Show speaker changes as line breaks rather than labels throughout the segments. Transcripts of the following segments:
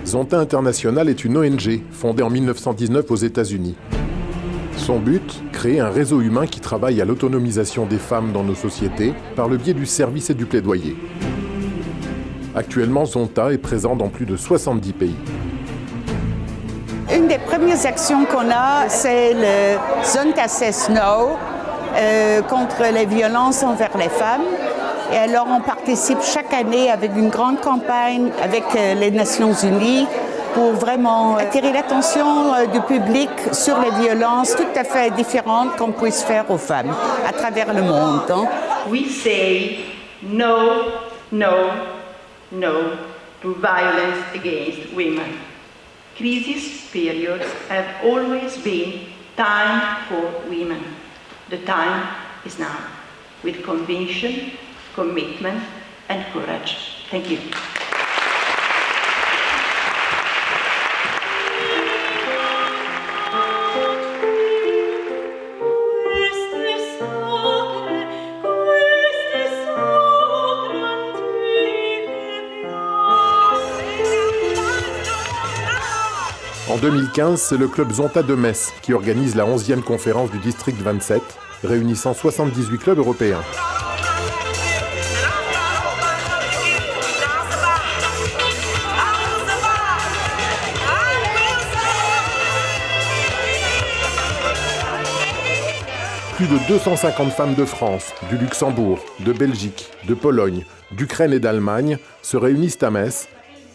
Zonta International est une ONG fondée en 1919 aux États-Unis. Son but, créer un réseau humain qui travaille à l'autonomisation des femmes dans nos sociétés par le biais du service et du plaidoyer. Actuellement, Zonta est présent dans plus de 70 pays.
Une des premières actions qu'on a, c'est le Zonta Says No contre les violences envers les femmes. Et alors on participe chaque année avec une grande campagne avec les Nations Unies pour vraiment attirer l'attention du public sur les violences tout à fait différentes qu'on puisse faire aux femmes à travers le monde.
We say no, no, no to violence against women. Crisis periods have always been time for women. The time is now, with conviction, commitment and courage. Thank you.
En 2015, c'est le club Zonta de Metz qui organise la 11e conférence du District 27, réunissant 78 clubs européens. Plus de 250 femmes de France, du Luxembourg, de Belgique, de Pologne, d'Ukraine et d'Allemagne se réunissent à Metz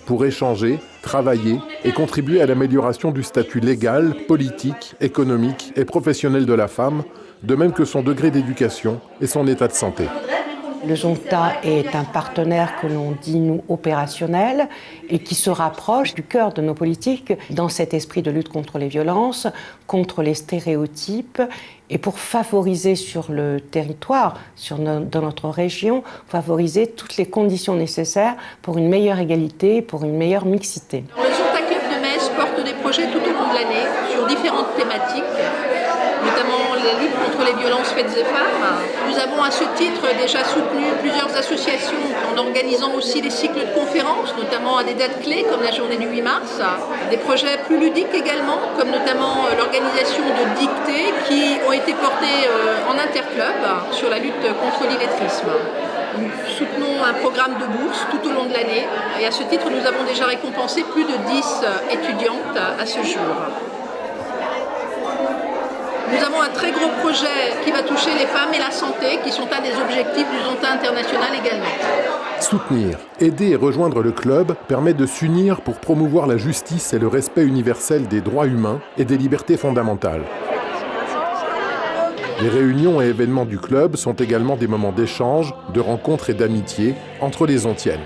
pour échanger, travailler et contribuer à l'amélioration du statut légal, politique, économique et professionnel de la femme, de même que son degré d'éducation et son état de santé.
Le Zonta est un partenaire que l'on dit, nous, opérationnel et qui se rapproche du cœur de nos politiques dans cet esprit de lutte contre les violences, contre les stéréotypes et pour favoriser sur le territoire, dans notre région, favoriser toutes les conditions nécessaires pour une meilleure égalité, pour une meilleure mixité.
Le Zonta Club de Metz porte des projets tout au long de l'année sur différentes thématiques, notamment la lutte contre les violences faites aux femmes. Nous avons à ce titre déjà soutenu plusieurs associations en organisant aussi des cycles de conférences, notamment à des dates clés comme la journée du 8 mars. Des projets plus ludiques également, comme notamment l'organisation de dictées qui ont été portées en interclub sur la lutte contre l'illettrisme. Nous soutenons un programme de bourse tout au long de l'année et à ce titre nous avons déjà récompensé plus de 10 étudiantes à ce jour. Nous avons un très gros projet qui va toucher les femmes et la santé, qui sont un des objectifs du Zonta International également.
Soutenir, aider et rejoindre le club permet de s'unir pour promouvoir la justice et le respect universel des droits humains et des libertés fondamentales. Les réunions et événements du club sont également des moments d'échange, de rencontres et d'amitié entre les Zontiennes.